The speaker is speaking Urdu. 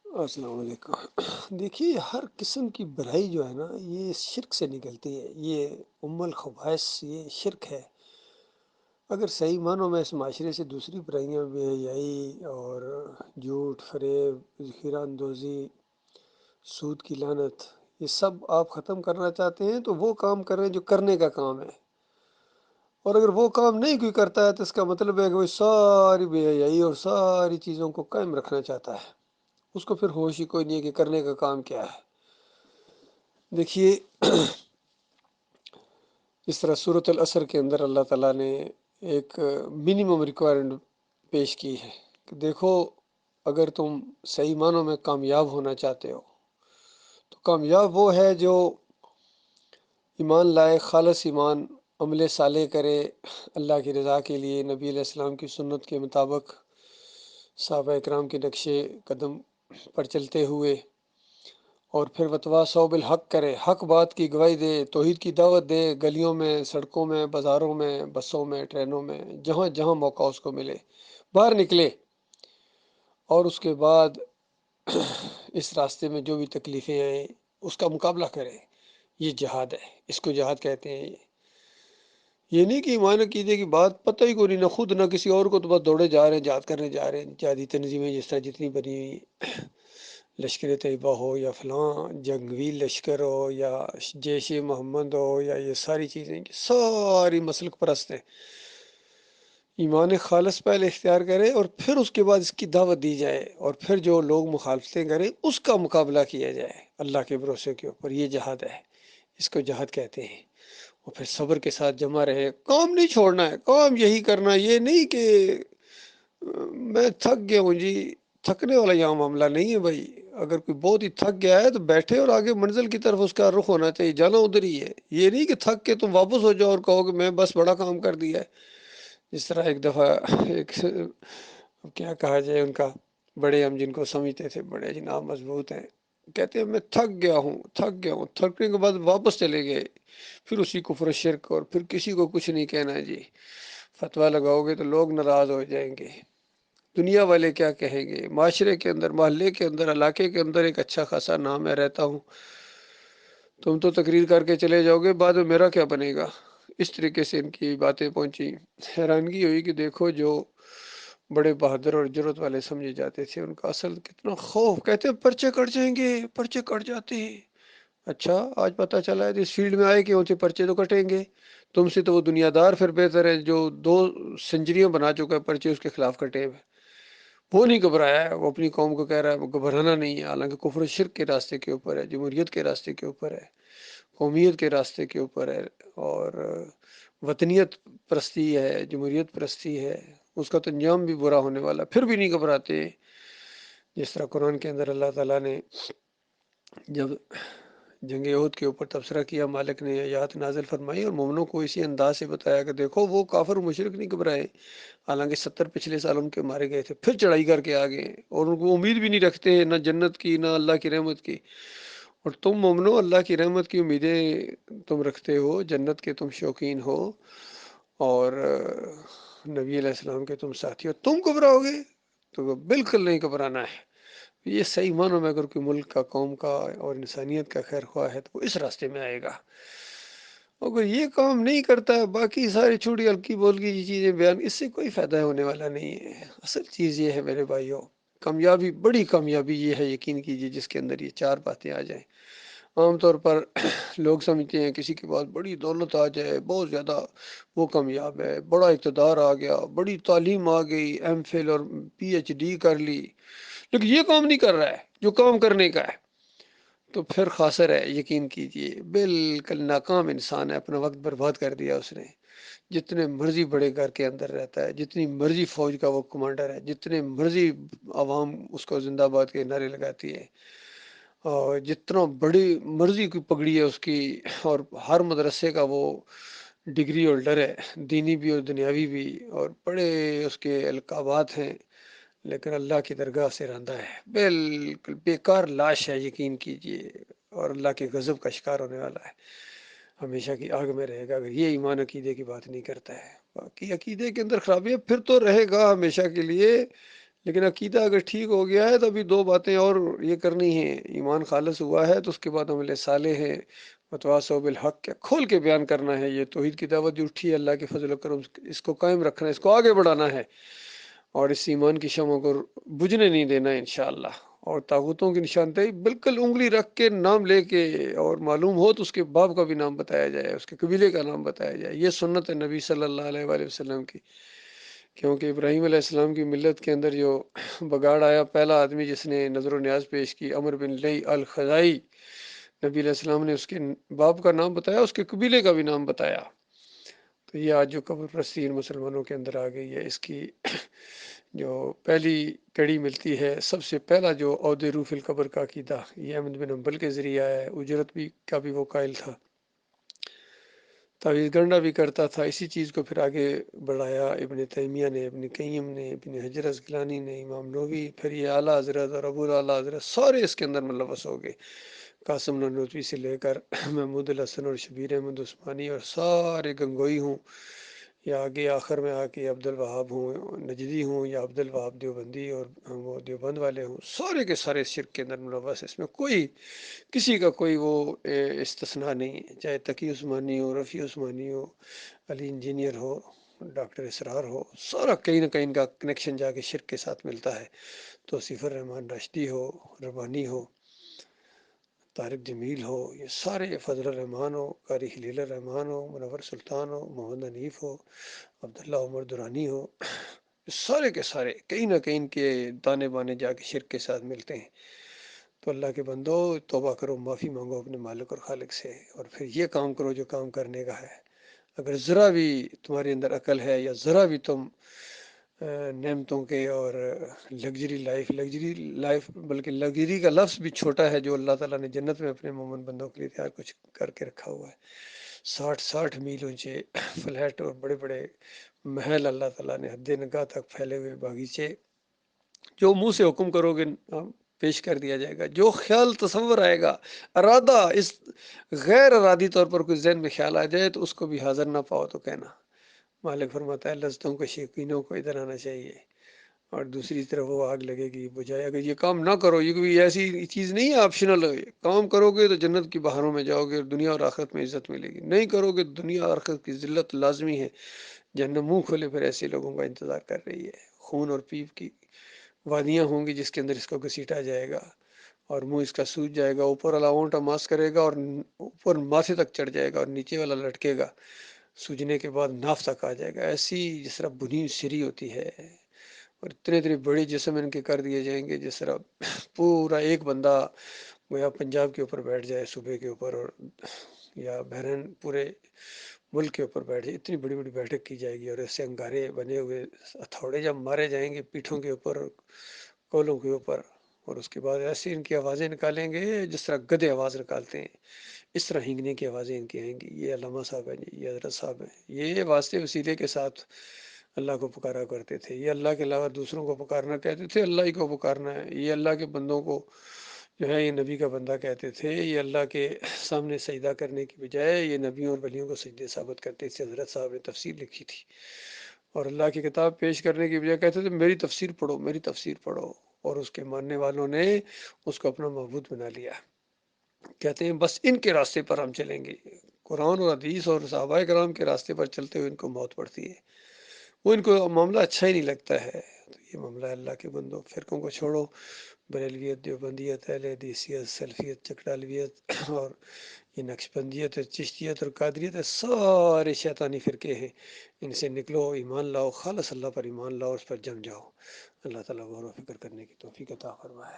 السلام علیکم۔ دیکھیے، ہر قسم کی برائی جو ہے نا، یہ شرک سے نکلتی ہے۔ یہ ام الخبائث یہ شرک ہے۔ اگر صحیح معنوں میں اس معاشرے سے دوسری برائیاں، بے حیائی اور جھوٹ، فریب، ذخیرہ اندوزی، سود کی لعنت، یہ سب آپ ختم کرنا چاہتے ہیں تو وہ کام کریں جو کرنے کا کام ہے۔ اور اگر وہ کام نہیں کوئی کرتا ہے تو اس کا مطلب ہے کہ وہ ساری بے حیائی اور ساری چیزوں کو قائم رکھنا چاہتا ہے۔ اس کو پھر ہوش ہی کوئی نہیں ہے کہ کرنے کا کام کیا ہے۔ دیکھیے، اس طرح سورۃ العصر کے اندر اللہ تعالیٰ نے ایک منیمم ریکوائرمنٹ پیش کی ہے کہ دیکھو، اگر تم صحیح معنوں میں کامیاب ہونا چاہتے ہو تو کامیاب وہ ہے جو ایمان لائے، خالص ایمان، عمل صالح کرے اللہ کی رضا کے لیے، نبی علیہ السلام کی سنت کے مطابق، صحابہ اکرام کے نقش قدم پر چلتے ہوئے، اور پھر وتواصوا بالحق کرے، حق بات کی گواہی دے، توحید کی دعوت دے، گلیوں میں، سڑکوں میں، بازاروں میں، بسوں میں، ٹرینوں میں، جہاں جہاں موقع اس کو ملے باہر نکلے، اور اس کے بعد اس راستے میں جو بھی تکلیفیں آئیں اس کا مقابلہ کرے۔ یہ جہاد ہے، اس کو جہاد کہتے ہیں۔ یہ نہیں کہ ایمان عقیدے کی بات پتہ ہی کوئی نہیں، نہ خود نہ کسی اور کو، تو بس دوڑے جا رہے ہیں، جہاد کرنے جا رہے ہیں۔ جہادی تنظیمیں جس طرح جتنی بنی ہوئی، لشکر طیبہ ہو یا فلاں جنگوی لشکر ہو یا جیش محمد ہو، یا یہ ساری چیزیں کہ ساری مسلک پرست ہیں۔ ایمان خالص پہلے اختیار کرے اور پھر اس کے بعد اس کی دعوت دی جائے، اور پھر جو لوگ مخالفتیں کریں اس کا مقابلہ کیا جائے اللہ کے بھروسے کے اوپر۔ یہ جہاد ہے، اس کو جہاد کہتے ہیں۔ اور پھر صبر کے ساتھ جمع رہے، کام نہیں چھوڑنا ہے، کام یہی کرنا ہے۔ یہ نہیں کہ میں تھک گیا ہوں جی، تھکنے والا یہاں معاملہ نہیں ہے بھائی۔ اگر کوئی بہت ہی تھک گیا ہے تو بیٹھے اور آگے منزل کی طرف اس کا رخ ہونا چاہیے، جانا ادھر ہی ہے۔ یہ نہیں کہ تھک کے تم واپس ہو جاؤ اور کہو کہ میں بس بڑا کام کر دیا ہے۔ جس طرح ایک دفعہ ایک کیا کہا جائے، ان کا بڑے، ہم جن کو سمجھتے تھے بڑے جناب مضبوط ہیں، کہتے ہیں میں تھک گیا ہوں، تھک گیا ہوں، تھکنے کے بعد واپس چلے گئے، پھر اسی کفر و شرک، اور پھر کسی کو کچھ نہیں کہنا ہے جی۔ فتویٰ لگاؤ گے تو لوگ ناراض ہو جائیں گے، دنیا والے کیا کہیں گے، معاشرے کے اندر، محلے کے اندر، علاقے کے اندر ایک اچھا خاصا نام ہے، رہتا ہوں، تم تو تقریر کر کے چلے جاؤ گے، بعد میں میرا کیا بنے گا۔ اس طریقے سے ان کی باتیں پہنچی۔ حیرانگی ہوئی کہ دیکھو، جو بڑے بہادر اور جرت والے سمجھے جاتے تھے، ان کا اصل کتنا خوف۔ کہتے ہیں پرچے کٹ جائیں گے، پرچے کٹ جاتے ہیں۔ اچھا، آج پتہ چلا ہے اس فیلڈ میں آئے کہ ہوتے پرچے تو کٹیں گے۔ تم سے تو وہ دنیا دار پھر بہتر ہے جو 2 سنچریاں بنا چکا ہے، پرچے اس کے خلاف کٹے ہوئے۔ وہ نہیں گھبرایا ہے، وہ اپنی قوم کو کہہ رہا ہے وہ گھبرانا نہیں ہے، حالانکہ کفر و شرک کے راستے کے اوپر ہے، جمہوریت کے راستے کے اوپر ہے، قومیت کے راستے کے اوپر ہے، اور وطنیت پرستی ہے، جمہوریت پرستی ہے۔ اس کا تو انجام بھی برا ہونے والا، پھر بھی نہیں گھبراتے۔ جس طرح قرآن کے اندر اللہ تعالیٰ نے جب جنگ احد کے اوپر تبصرہ کیا، مالک نے آیات نازل فرمائی اور مومنوں کو اسی انداز سے بتایا کہ دیکھو، وہ کافر و مشرک نہیں گھبرائے، حالانکہ 70 پچھلے سال ان کے مارے گئے تھے، پھر چڑھائی کر کے آگے، اور ان کو امید بھی نہیں رکھتے نہ جنت کی نہ اللہ کی رحمت کی۔ اور تم مومنو اللہ کی رحمت کی امیدیں تم رکھتے ہو، جنت کے تم شوقین ہو، اور نبی علیہ السلام کے تم ساتھی ہو، تم گھبراؤ گے؟ تو بالکل نہیں گھبرانا ہے۔ یہ صحیح معنوں میں اگر کوئی ملک کا، قوم کا اور انسانیت کا خیر خواہ ہے تو وہ اس راستے میں آئے گا۔ اگر یہ کام نہیں کرتا ہے، باقی ساری چھوٹی ہلکی بولکی کی چیزیں بیان، اس سے کوئی فائدہ ہونے والا نہیں ہے۔ اصل چیز یہ ہے میرے بھائیوں، کامیابی، بڑی کامیابی یہ ہے، یقین کیجئے، جس کے اندر یہ 4 باتیں آ جائیں۔ عام طور پر لوگ سمجھتے ہیں کسی کے پاس بڑی دولت آ جائے، بہت زیادہ، وہ کامیاب ہے، بڑا اقتدار آ گیا، بڑی تعلیم آ گئی، ایم فل اور پی ایچ ڈی کر لی، لیکن یہ کام نہیں کر رہا ہے جو کام کرنے کا ہے، تو پھر خاسر ہے، یقین کیجئے، بالکل ناکام انسان ہے، اپنا وقت برباد کر دیا اس نے۔ جتنے مرضی بڑے گھر کے اندر رہتا ہے، جتنی مرضی فوج کا وہ کمانڈر ہے، جتنے مرضی عوام اس کو زندہ باد کے نعرے لگاتی ہے، اور جتنا بڑی مرضی کی پگڑی ہے اس کی، اور ہر مدرسے کا وہ ڈگری ہولڈر ہے، دینی بھی اور دنیاوی بھی، اور بڑے اس کے القابات ہیں، لیکن اللہ کی درگاہ سے رندہ ہے، بالکل بیکار لاش ہے، یقین کیجئے، اور اللہ کے غضب کا شکار ہونے والا ہے، ہمیشہ کی آگ میں رہے گا اگر یہ ایمان عقیدے کی بات نہیں کرتا ہے۔ باقی عقیدے کے اندر خرابی ہے، پھر تو رہے گا ہمیشہ کے لیے، لیکن عقیدہ اگر ٹھیک ہو گیا ہے تو ابھی دو باتیں اور یہ کرنی ہیں. ایمان خالص ہوا ہے تو اس کے بعد عمل صالح ہے، وتواصوا بالحق کیا کھول کے بیان کرنا ہے. یہ توحید کی دعوت جو اٹھی ہے اللہ کے فضل و کرم، اس کو قائم رکھنا ہے، اس کو آگے بڑھانا ہے، اور اس ایمان کی شمع کو بجھنے نہیں دینا ہے انشاءاللہ. اور طاغوتوں کی نشاندہی بالکل انگلی رکھ کے نام لے کے، اور معلوم ہو تو اس کے باپ کا بھی نام بتایا جائے، اس کے قبیلے کا نام بتایا جائے. یہ سنت ہے نبی صلی اللہ علیہ وآلہ وسلم کی. کیونکہ ابراہیم علیہ السلام کی ملت کے اندر جو بگاڑ آیا، پہلا آدمی جس نے نظر و نیاز پیش کی عمر بن لئی الخزائی، نبی علیہ السلام نے اس کے باپ کا نام بتایا، اس کے قبیلے کا بھی نام بتایا. تو یہ آج جو قبر پرستی ان مسلمانوں کے اندر آ گئی ہے، اس کی جو پہلی کڑی ملتی ہے، سب سے پہلا جو عود روح القبر کا عقیدہ، یہ احمد بن حنبل کے ذریعہ ہے. اجرت بھی کا بھی وہ قائل تھا، تعویذ گنڈا بھی کرتا تھا. اسی چیز کو پھر آگے بڑھایا ابن تیمیہ نے، ابن قیم نے، ابن حجر عسقلانی نے، امام نووی، پھر یہ اعلیٰ حضرت اور ابو اعلیٰ حضرت سارے اس کے اندر ملوث ہو گئے. قاسم نانوتوی سے لے کر محمود الحسن اور شبیر احمد عثمانی اور سارے گنگوئی ہوں، یا آگے آخر میں آ کے عبد الوہاب ہوں نجدی ہوں، یا عبد الوہاب دیوبندی اور وہ دیوبند والے ہوں، سارے کے سارے شرک کے اندر ملوث. اس میں کوئی کسی کا کوئی وہ استثناء نہیں ہے، چاہے تقی عثمانی ہو، رفیع عثمانی ہو، علی انجینئر ہو، ڈاکٹر اسرار ہو، سارا کہیں نہ کہیں ان کا کنیکشن جا کے شرک کے ساتھ ملتا ہے. توصیف الرحمان راشدی ہو، ربانی ہو، طارق جمیل ہو، یہ سارے فضل الرحمان ہو، قاری خلیل الرحمان ہو، منور سلطان ہو، محمد حنیف ہو، عبداللہ عمر دورانی ہو، سارے کے سارے کہیں نہ کہیں ان کے دانے بانے جا کے شرک کے ساتھ ملتے ہیں. تو اللہ کے بندو توبہ کرو، معافی مانگو اپنے مالک اور خالق سے، اور پھر یہ کام کرو جو کام کرنے کا ہے. اگر ذرا بھی تمہارے اندر عقل ہے، یا ذرا بھی تم نعمتوں کے اور لگژری لائف بلکہ لگژری کا لفظ بھی چھوٹا ہے جو اللہ تعالیٰ نے جنت میں اپنے مومن بندوں کے لیے تیار کچھ کر کے رکھا ہوا ہے. 60 میل اونچے فلیٹ اور بڑے بڑے محل اللہ تعالیٰ نے حد نگاہ تک پھیلے ہوئے باغیچے، جو منہ سے حکم کرو گے پیش کر دیا جائے گا. جو خیال تصور آئے گا، ارادہ اس غیر ارادی طور پر کوئی ذہن میں خیال آ جائے تو اس کو بھی حاضر نہ پاؤ تو کہنا. مالک فرماتا ہے لذتوں کے شوقینوں کو ادھر آنا چاہیے، اور دوسری طرف وہ آگ لگے گی بجھائے. اگر یہ کام نہ کرو، یہ کوئی ایسی چیز نہیں ہے آپشنل ہے، کام کرو گے تو جنت کی بہاروں میں جاؤ گے، دنیا اور آخرت میں عزت ملے گی. نہیں کرو گے دنیا اور آخرت کی ذلت لازمی ہے. جہنم منہ کھولے پھر ایسے لوگوں کا انتظار کر رہی ہے. خون اور پیپ کی وادیاں ہوں گی جس کے اندر اس کو گھسیٹا جائے گا، اور منہ اس کا سوج جائے گا، اوپر والا اونٹا ماس کرے گا اور اوپر ماتھے تک چڑھ جائے گا، اور نیچے والا لٹکے گا، سوجنے کے بعد ناف تک آ جائے گا. ایسی جس طرح بنی سری ہوتی ہے، اور اتنے اتنے بڑے جسم ان کے کر دیے جائیں گے، جس طرح پورا ایک بندہ گویا پنجاب کے اوپر بیٹھ جائے، صوبے کے اوپر، اور یا بحرین پورے ملک کے اوپر بیٹھ جائے. اتنی بڑی بڑی بیٹھک کی جائے گی، اور ایسے انگارے بنے ہوئے ہتھوڑے جب مارے جائیں گے پیٹھوں کے اوپر، کولوں کے اوپر، اور اس کے بعد ایسی ان کی آوازیں نکالیں گے جس طرح گدھے آواز نکالتے ہیں، اس طرح ہینگنے کی آوازیں ان کی آئیں گی. یہ علامہ صاحب ہیں جی، یہ حضرت صاحب ہیں، یہ واسطے وسیلے کے ساتھ اللہ کو پکارا کرتے تھے. یہ اللہ کے علاوہ دوسروں کو پکارنا کہتے تھے، اللہ ہی کو پکارنا ہے. یہ اللہ کے بندوں کو جو ہے یہ نبی کا بندہ کہتے تھے. یہ اللہ کے سامنے سجدہ کرنے کی بجائے یہ نبیوں اور ولیوں کو سجدے ثابت کرتے تھے. حضرت صاحب نے تفسیر لکھی تھی، اور اللہ کی کتاب پیش کرنے کی بجائے کہتے تھے میری تفسیر پڑھو، میری تفسیر پڑھو. اور اس کے ماننے والوں نے اس کو اپنا معبود بنا لیا. کہتے ہیں بس ان کے راستے پر ہم چلیں گے، قرآن اور حدیث اور صحابہ کرام کے راستے پر چلتے ہوئے ان کو موت پڑتی ہے. وہ ان کو معاملہ اچھا ہی نہیں لگتا ہے. تو یہ معاملہ اللہ کے بندوں، فرقوں کو چھوڑو، بریلویت، دیوبندیت، اہل حدیثیت، سلفیت، چکڑالویت، اور یہ نقشبندیت، چشتیت اور قادریت، سارے شیطانی فرقے ہیں. ان سے نکلو، ایمان لاؤ، خالص اللہ پر ایمان لاؤ، اس پر جم جاؤ. اللہ تعالیٰ غور و فکر کرنے کی توفیق عطا فرمائے.